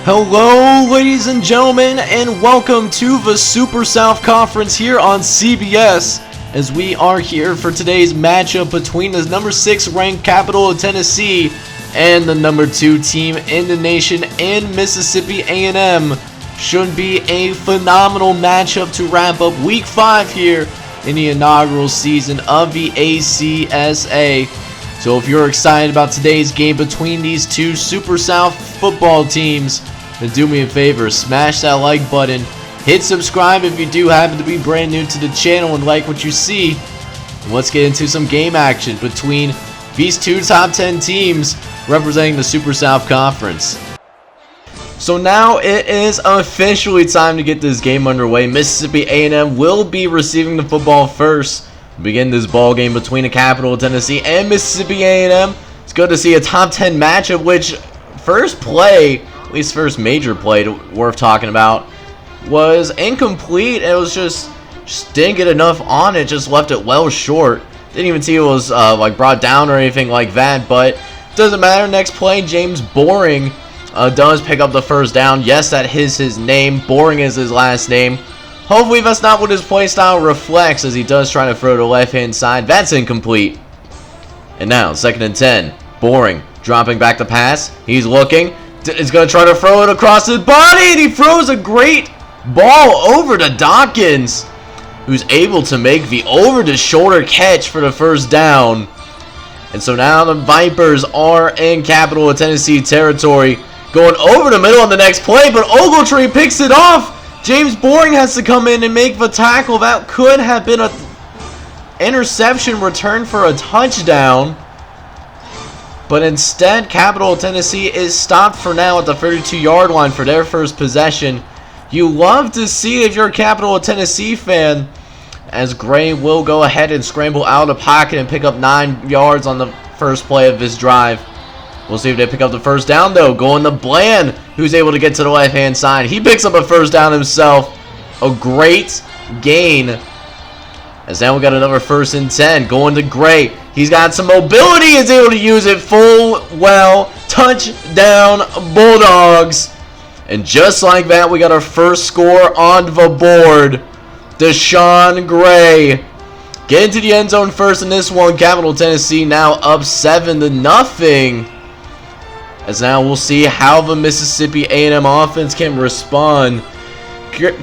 Hello, ladies and gentlemen, and welcome to the Super South Conference here on CBS, as we are here for today's matchup between the number 6 ranked Capital of Tennessee and the number 2 team in the nation in Mississippi A&M. Should be a phenomenal matchup to wrap up Week 5 here in the inaugural season of the ACSA. So if you're excited about today's game between these two Super South football teams, then do me a favor, smash that like button, hit subscribe if you do happen to be brand new to the channel and like what you see. And let's get into some game action between these two top 10 teams representing the Super South Conference. So now it is officially time to get this game underway. Mississippi A&M will be receiving the football first. Begin this ball game between the Capital of Tennessee and Mississippi A&M. It's good to see a top 10 matchup, which first play, at least first major play worth talking about, was incomplete. It was just didn't get enough on it, just left it well short. Didn't even see it was like brought down or anything like that, but doesn't matter. Next play, James Boring does pick up the first down. Yes, that is his name. Boring is his last name. Hopefully that's not what his play style reflects, as he does try to throw to the left-hand side. That's incomplete. And now, 2nd and 10. Boring, dropping back the pass. He's looking. He's going to try to throw it across his body, and he throws a great ball over to Dawkins, who's able to make the over-the-shoulder catch for the first down. And so now the Vipers are in Capital of Tennessee territory, going over the middle on the next play, but Ogletree picks it off. James Boring has to come in and make the tackle. That could have been an interception return for a touchdown. But instead, Capital of Tennessee is stopped for now at the 32-yard line for their first possession. You love to see it if you're a Capital of Tennessee fan, as Gray will go ahead and scramble out of the pocket and pick up 9 yards on the first play of this drive. We'll see if they pick up the first down, though. Going to Bland, who's able to get to the left-hand side. He picks up a first down himself. A great gain. As now we got another 1st and 10. Going to Gray. He's got some mobility. He's able to use it full well. Touchdown, Bulldogs. And just like that, we got our first score on the board. Deshaun Gray getting to the end zone first in this one. Capital Tennessee now up 7-0. As now we'll see how the Mississippi A&M offense can respond.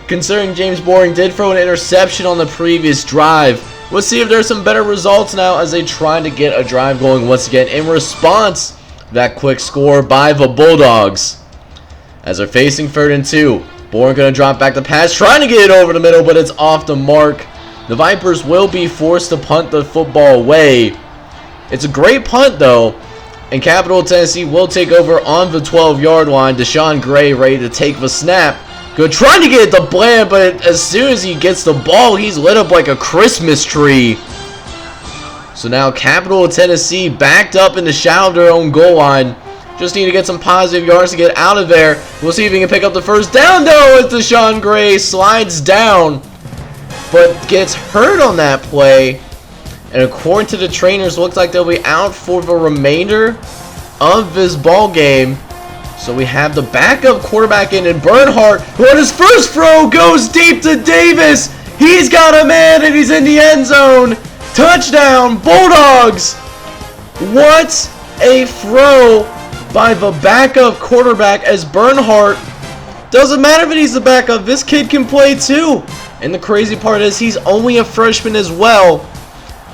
Considering James Boring did throw an interception on the previous drive, we'll see if there's some better results now as they try to get a drive going once again in response to that quick score by the Bulldogs. As they're facing 3rd and 2, Boring going to drop back the pass, trying to get it over the middle, but it's off the mark. The Vipers will be forced to punt the football away. It's a great punt, though, and Capital Tennessee will take over on the 12-yard line. Deshaun Gray ready to take the snap. Good, trying to get it to Bland, but as soon as he gets the ball, he's lit up like a Christmas tree. So now Capital Tennessee backed up in the shadow of their own goal line. Just need to get some positive yards to get out of there. We'll see if he can pick up the first down, though, as Deshaun Gray slides down, but gets hurt on that play. And according to the trainers, looks like they'll be out for the remainder of this ball game. So we have the backup quarterback in, and Bernhardt, who on his first throw goes deep to Davis. He's got a man, and he's in the end zone. Touchdown, Bulldogs. What a throw by the backup quarterback, as Bernhardt, doesn't matter if he's the backup, this kid can play too. And the crazy part is he's only a freshman as well.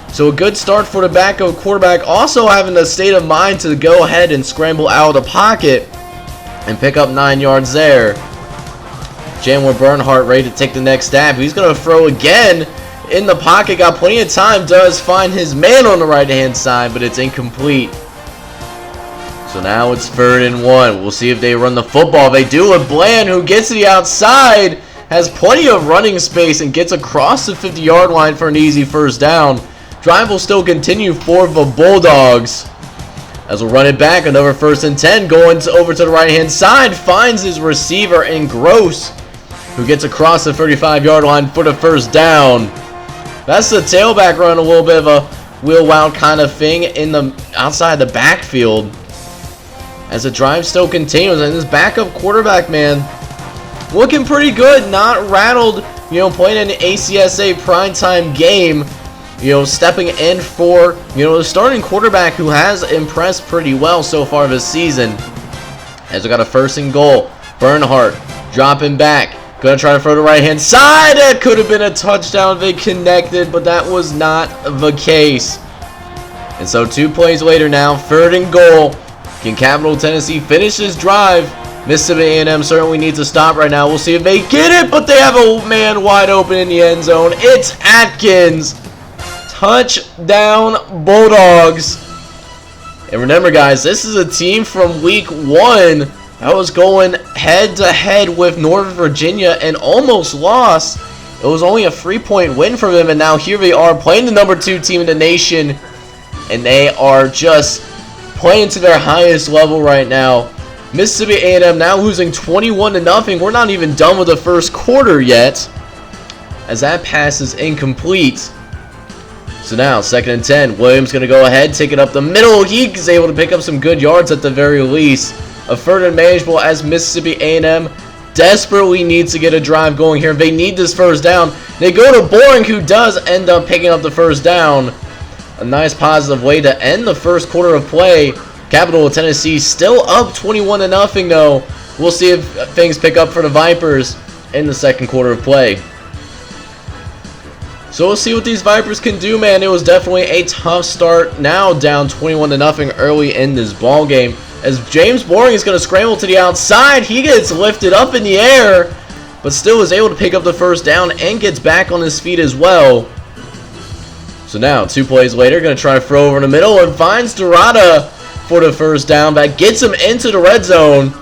So a good start for the backup quarterback, also having the state of mind to go ahead and scramble out of the pocket and pick up 9 yards there. Chandler Bernhardt ready to take the next stab. He's going to throw again in the pocket, got plenty of time, does find his man on the right-hand side, but it's incomplete. So now it's 3rd and 1. We'll see if they run the football. They do with Bland, who gets to the outside, has plenty of running space, and gets across the 50-yard line for an easy first down. Drive will still continue for the Bulldogs. As we'll run it back, another 1st and 10, going over to the right-hand side, finds his receiver in Gross, who gets across the 35-yard line for the first down. That's the tailback run, a little bit of a wheel out kind of thing in the outside the backfield. as the drive still continues. And this backup quarterback, man, looking pretty good, not rattled, you know, playing an ACSA primetime game, you know, stepping in for, you know, the starting quarterback who has impressed pretty well so far this season. As we got a 1st and goal, Bernhardt dropping back, gonna try to throw the right hand side. That could have been a touchdown if they connected, but that was not the case. And so 2 plays later now, 3rd and goal. Can Capital Tennessee finish this drive? Mississippi A&M certainly needs to stop right now. We'll see if they get it, but they have a man wide open in the end zone. It's Atkins. Touchdown Bulldogs. And remember, guys, this is a team from week 1 that was going head-to-head with Northern Virginia and almost lost. It was only a 3-point win for them, and now here they are playing the number 2 team in the nation, and they are just playing to their highest level right now. Mississippi A&M now losing 21-0. We're not even done with the first quarter yet, as that pass is incomplete. So now, 2nd and 10. Williams going to go ahead, take it up the middle. He's able to pick up some good yards at the very least. A 3rd and manageable as Mississippi A&M desperately needs to get a drive going here. They need this 1st down. They go to Boring, who does end up picking up the 1st down. A nice positive way to end the first quarter of play. Capital Tennessee still up 21-0 though. We'll see if things pick up for the Vipers in the 2nd quarter of play. So we'll see what these Vipers can do, man. It was definitely a tough start. Now down 21-0 early in this ball game. As James Boring is going to scramble to the outside. He gets lifted up in the air, but still is able to pick up the 1st down and gets back on his feet as well. So now, 2 plays later, going to try to throw over in the middle and finds Dorada for the 1st down. That gets him into the red zone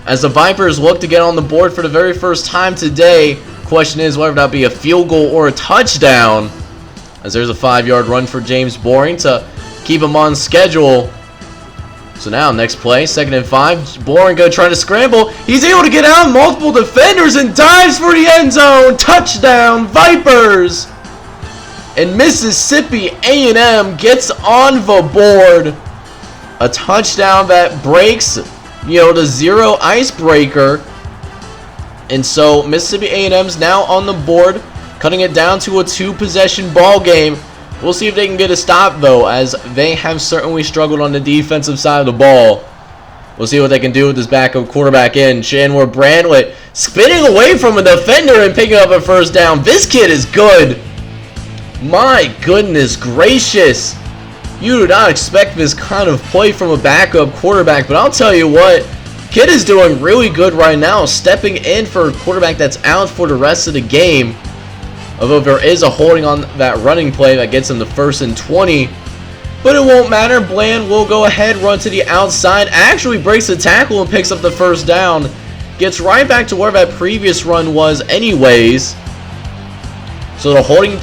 as the Vipers look to get on the board for the very first time today. Question is whether that be a field goal or a touchdown, as there's a 5-yard run for James Boring to keep him on schedule. So now, next play, 2nd and 5. Boring going to try to scramble. He's able to get out multiple defenders and dives for the end zone. Touchdown, Vipers! And Mississippi A&M gets on the board. A touchdown that breaks, you know, the 0 icebreaker. And so Mississippi A&M's now on the board, cutting it down to a 2-possession ball game. We'll see if they can get a stop, though, as they have certainly struggled on the defensive side of the ball. We'll see what they can do with this backup quarterback in. Chandler Brandlett spinning away from a defender and picking up a 1st down. This kid is good. My goodness gracious. You do not expect this kind of play from a backup quarterback, but I'll tell you what, kid is doing really good right now, stepping in for a quarterback that's out for the rest of the game. Although there is a holding on that running play that gets him the 1st and 20. But it won't matter. Bland will go ahead, run to the outside, actually breaks the tackle and picks up the 1st down. Gets right back to where that previous run was anyways. So the holding,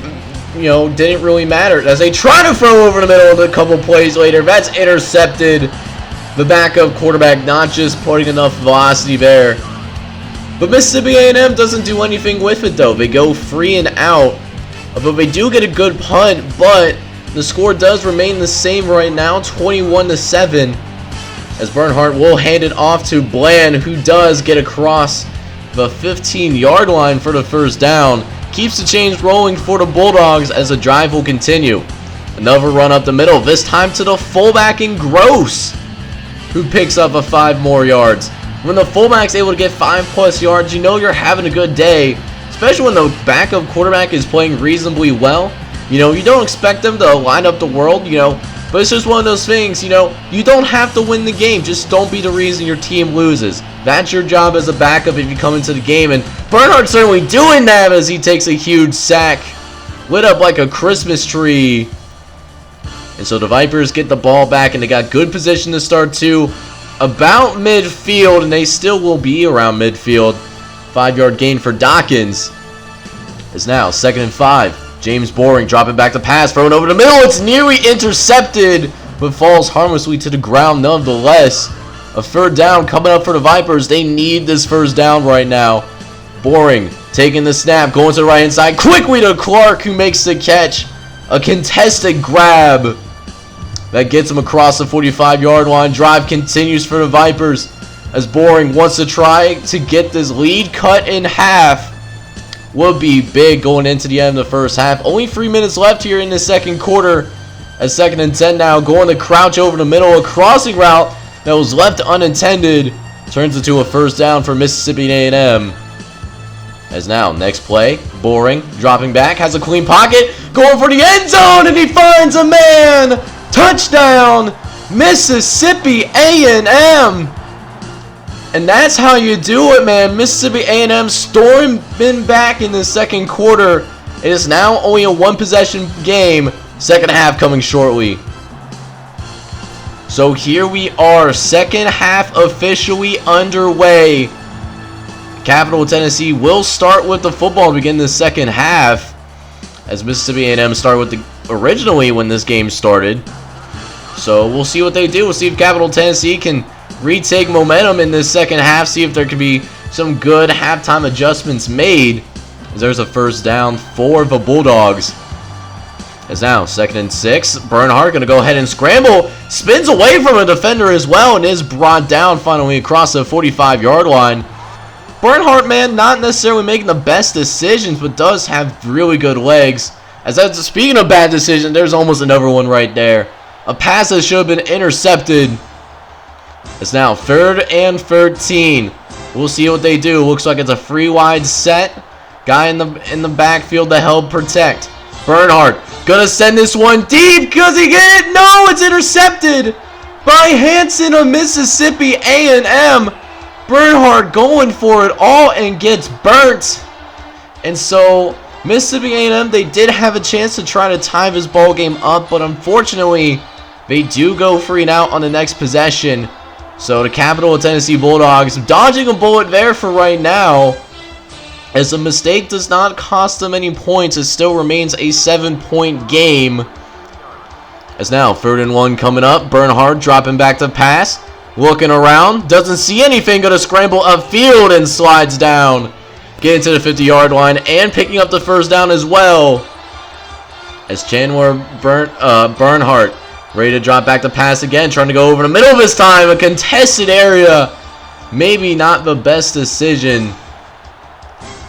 you know, didn't really matter. As they try to throw over the middle a couple plays later, that's intercepted. The backup quarterback not just putting enough velocity there. But Mississippi A&M doesn't do anything with it, though. They go 3 and out. But they do get a good punt, but the score does remain the same right now, 21-7. As Bernhardt will hand it off to Bland, who does get across the 15-yard line for the 1st down. Keeps the chains rolling for the Bulldogs as the drive will continue. Another run up the middle, this time to the fullback in Gross, who picks up a 5 more yards. When the fullback's able to get 5+ yards, you know you're having a good day, especially when the backup quarterback is playing reasonably well. You know, you don't expect them to line up the world, you know, but it's just one of those things, you know, you don't have to win the game, just don't be the reason your team loses. That's your job as a backup if you come into the game, and Bernhardt's certainly doing that as he takes a huge sack, lit up like a Christmas tree. And so the Vipers get the ball back, and they got good position to start too. About midfield, and they still will be around midfield. 5-yard gain for Dawkins. It's now 2nd and 5. James Boring dropping back the pass, throwing over the middle. It's nearly intercepted, but falls harmlessly to the ground nonetheless. A 3rd down coming up for the Vipers. They need this 1st down right now. Boring taking the snap, going to the right hand side. Quickly to Clark, who makes the catch. A contested grab. That gets him across the 45-yard line. Drive continues for the Vipers as Boring wants to try to get this lead cut in half. Would be big going into the end of the first half. Only 3 minutes left here in the second quarter. At 2nd and 10 now, going to crouch over the middle. A crossing route that was left unintended turns into a first down for Mississippi A&M. As now, next play, Boring, dropping back, has a clean pocket, going for the end zone, and he finds a man! Touchdown, Mississippi A&M! And that's how you do it, man. Mississippi A&M storming back in the second quarter. It is now only a one-possession game. Second half coming shortly. So here we are, second half officially underway. Capital Tennessee will start with the football to begin the second half, as Mississippi A&M started with the originally when this game started. So we'll see what they do. We'll see if Capital Tennessee can retake momentum in this second half. See if there can be some good halftime adjustments made. As there's a first down for the Bulldogs. As now 2nd and 6. Bernhardt going to go ahead and scramble. Spins away from a defender as well and is brought down finally across the 45-yard line. Bernhardt, man, not necessarily making the best decisions, but does have really good legs. Speaking of bad decisions, there's almost another one right there. A pass that should have been intercepted. It's now 3rd and 13. We'll see what they do. Looks like it's a free wide set. Guy in the backfield to help protect. Bernhardt gonna send this one deep because he get it. No, it's intercepted by Hanson of Mississippi A&M. Bernhardt going for it all and gets burnt. And so Mississippi A&M, they did have a chance to try to tie this ball game up, but unfortunately they do go free and out on the next possession. So the Capital Tennessee Bulldogs dodging a bullet there for right now, as a mistake does not cost them any points. It still remains a 7-point game. As now 3rd and 1 coming up. Bernhardt dropping back to pass. Looking around. Doesn't see anything. Going to scramble upfield and slides down. Getting to the 50-yard line and picking up the first down as well. As Chandler Bernhardt ready to drop back to pass again. Trying to go over the middle this time. A contested area. Maybe not the best decision.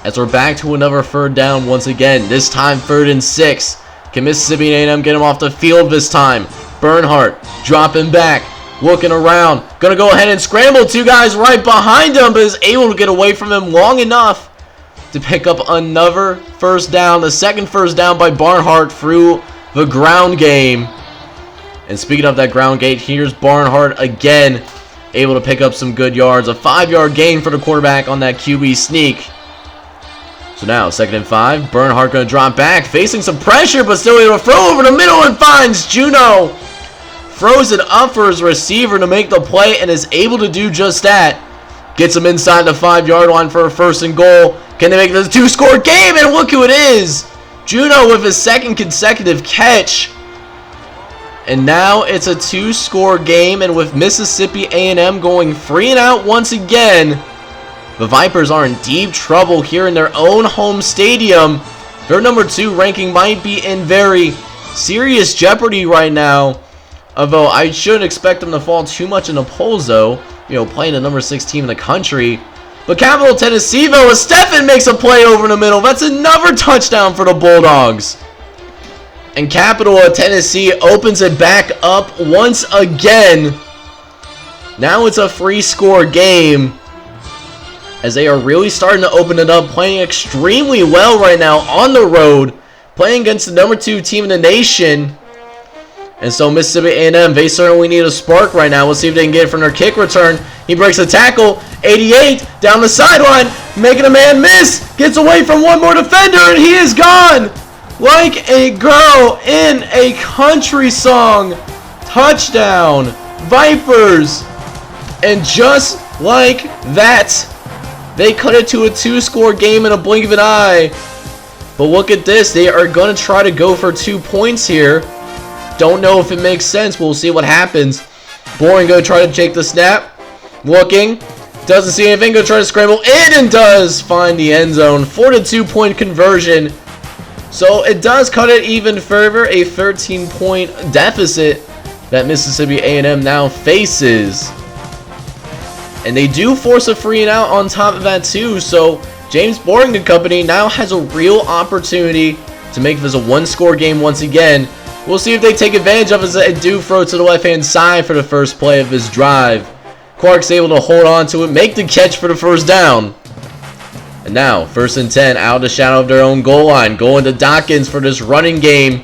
As we're back to another 3rd down once again. This time 3rd and 6. Can Mississippi A&M get him off the field this time? Bernhardt dropping back. Looking around. Gonna go ahead and scramble. 2 guys right behind him, but is able to get away from him long enough to pick up another first down. The second first down by Bernhardt through the ground game. And speaking of that ground game, here's Bernhardt again. Able to pick up some good yards. A 5-yard gain for the quarterback on that QB sneak. So now 2nd and 5. Bernhardt going to drop back. Facing some pressure, but still able to throw over the middle and finds Juno. Throws it up for his receiver to make the play and is able to do just that. Gets him inside the 5-yard line for a 1st and goal. Can they make this a 2-score game? And look who it is. Juno with his 2nd consecutive catch. And now it's a 2-score game, and with Mississippi A&M going free and out once again, the Vipers are in deep trouble here in their own home stadium. Their number 2 ranking might be in very serious jeopardy right now. Although I shouldn't expect them to fall too much in the polls, though. You know, playing the number 6 team in the country. But Capital Tennessee, though, as Stephen makes a play over the middle. That's another touchdown for the Bulldogs. And Capital Tennessee opens it back up once again. Now it's a 3-score game, as they are really starting to open it up, playing extremely well right now on the road, playing against the number 2 team in the nation. And so Mississippi A&M, they certainly need a spark right now. We'll see if they can get it from their kick return. He breaks a tackle, 88, down the sideline, making a man miss, gets away from one more defender, and he is gone like a girl in a country song. Touchdown, Vipers. And just like that, they cut it to a 2-score game in a blink of an eye. But look at this. They are going to try to go for 2 points here. Don't know if it makes sense. We'll see what happens. Boring going to try to take the snap. Looking. Doesn't see anything. Going to try to scramble in and does find the end zone. 4 to 2-point conversion. So it does cut it even further. A 13-point deficit that Mississippi A&M now faces. And they do force a free and out on top of that too, so James Boring and company now has a real opportunity to make this a one-score game once again. We'll see if they take advantage of it as they do throw to the left-hand side for the first play of his drive. Clark's able to hold on to it, make the catch for the first down. And now, 1st and 10, out of the shadow of their own goal line, going to Dawkins for this running game.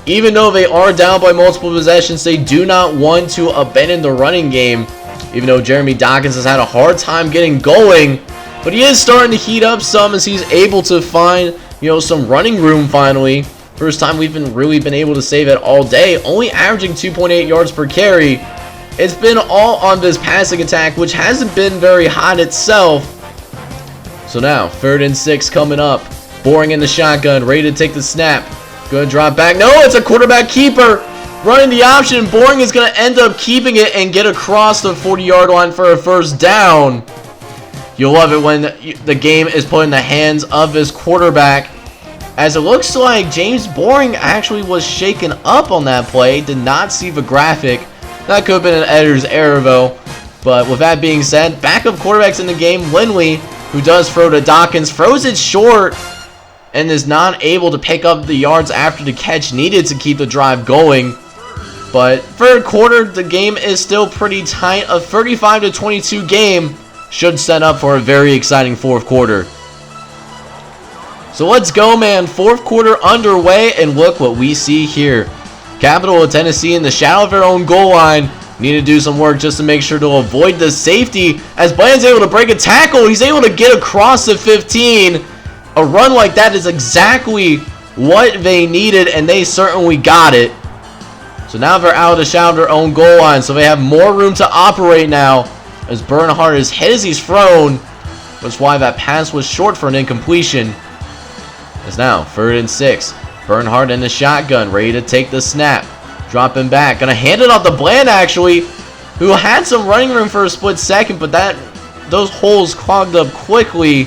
Even though they are down by multiple possessions, they do not want to abandon the running game. Even though Jeremy Dawkins has had a hard time getting going, but he is starting to heat up some as he's able to find, some running room finally. First time we've really been able to save it all day, only averaging 2.8 yards per carry. It's been all on this passing attack, which hasn't been very hot itself. So now, 3rd and 6 coming up. Boring in the shotgun, ready to take the snap. Gonna drop back. No, it's a quarterback keeper. Running the option. Boring is gonna end up keeping it and get across the 40-yard line for a first down. You'll love it when the game is put in the hands of his quarterback. As it looks like James Boring actually was shaken up on that play. Did not see the graphic. That could have been an editor's error though. But with that being said, backup quarterbacks in the game. Lindley, who does throw to Dawkins, throws it short and is not able to pick up the yards after the catch needed to keep the drive going. But 3rd quarter, the game is still pretty tight. A 35-22 game should set up for a very exciting 4th quarter. So let's go, man. 4th quarter underway, and look what we see here. Capital of Tennessee in the shadow of their own goal line. Need to do some work just to make sure to avoid the safety. As Bland's able to break a tackle, he's able to get across the 15. A run like that is exactly what they needed, and they certainly got it. So now they're out of the shadow of their own goal line, so they have more room to operate now. As Bernhardt is hit as he's thrown. That's why that pass was short for an incompletion. It's now 3rd and 6. Bernhardt in the shotgun, ready to take the snap. Dropping back. Gonna hand it off to Bland, actually, who had some running room for a split second, but those holes clogged up quickly.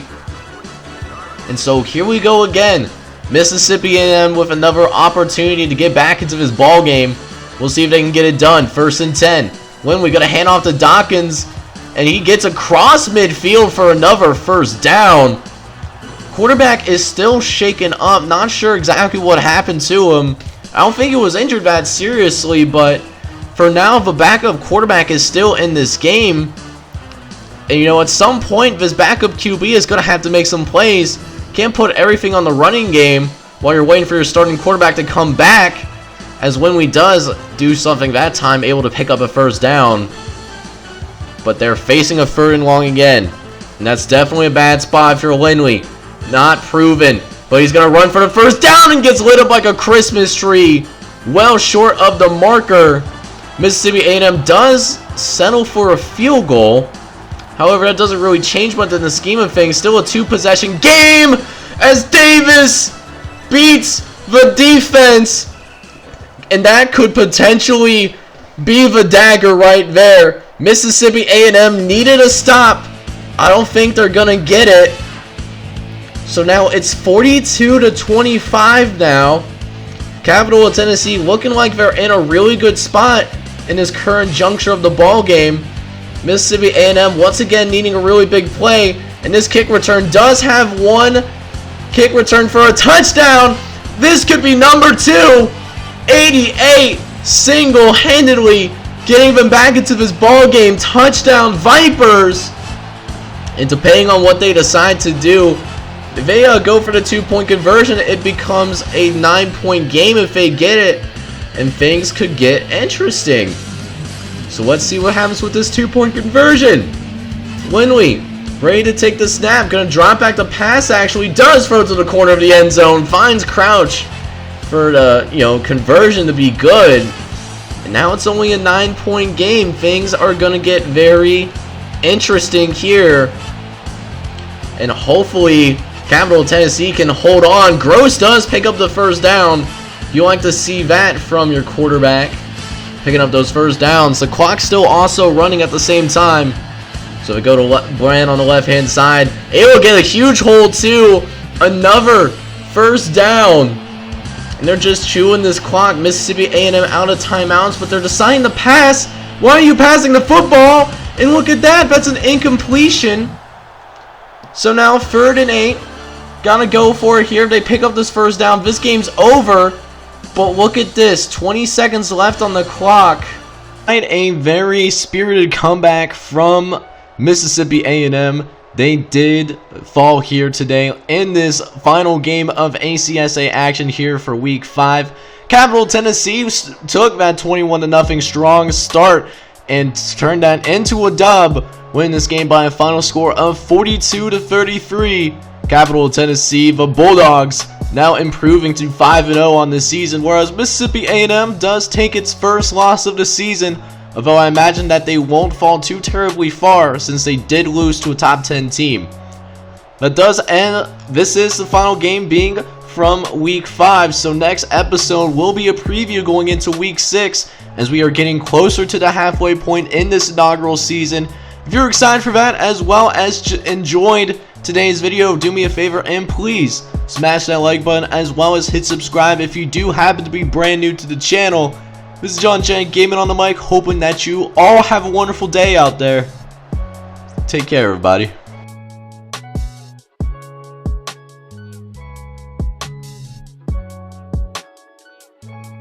And so here we go again. Mississippi A&M with another opportunity to get back into this ball game. We'll see if they can get it done. 1st and 10. When we got to hand off to Dawkins, and he gets across midfield for another first down. Quarterback is still shaken up. Not sure exactly what happened to him. I don't think he was injured that seriously, but for now, the backup quarterback is still in this game. And at some point, this backup QB is going to have to make some plays. Can't put everything on the running game while you're waiting for your starting quarterback to come back. As Winley does do something that time, able to pick up a first down. But they're facing a 3rd and long again. And that's definitely a bad spot for Winley. Not proven. But he's going to run for the first down and gets lit up like a Christmas tree. Well short of the marker. Mississippi A&M does settle for a field goal. However, that doesn't really change much in the scheme of things. Still a 2-possession game as Davis beats the defense. And that could potentially be the dagger right there. Mississippi A&M needed a stop. I don't think they're going to get it. So now it's 42-25 now. Capital of Tennessee looking like they're in a really good spot in this current juncture of the ball game. Mississippi A&M once again needing a really big play. And this kick return does have one kick return for a touchdown. This could be number 2. 88 single-handedly getting them back into this ball game. Touchdown Vipers. And depending on what they decide to do, if they go for the 2-point conversion, it becomes a 9-point game if they get it. And things could get interesting. So let's see what happens with this 2-point conversion. Winley, ready to take the snap. Going to drop back the pass, actually. Does throw to the corner of the end zone. Finds Crouch for the, conversion to be good. And now it's only a 9-point game. Things are going to get very interesting here. And hopefully Capital Tennessee can hold on. Gross does pick up the first down. You like to see that from your quarterback, picking up those first downs. The clock's still also running at the same time. So we go to Brand on the left-hand side. Able to get a huge hold too. Another first down. and they're just chewing this clock. Mississippi A&M out of timeouts, but they're deciding to pass. Why are you passing the football? And look at that, that's an incompletion. So now 3rd and 8. Gotta go for it here. They pick up this first down. This game's over. But look at this, 20 seconds left on the clock. A very spirited comeback from Mississippi A&M. They did fall here today in this final game of ACSA action here for week 5. Capital Tennessee took that 21-0 strong start and turned that into a dub, winning this game by a final score of 42-33. Capital Tennessee, the Bulldogs, now improving to 5-0 on this season, whereas Mississippi A&M does take its first loss of the season, although I imagine that they won't fall too terribly far since they did lose to a top 10 team. That does end. This is the final game being from week 5, so next episode will be a preview going into week 6 as we are getting closer to the halfway point in this inaugural season. If you're excited for that as well as enjoyed today's video, do me a favor and please smash that like button as well as hit subscribe if you do happen to be brand new to the channel. This is John Chang, Gaming on the Mic, hoping that you all have a wonderful day out there. Take care, everybody.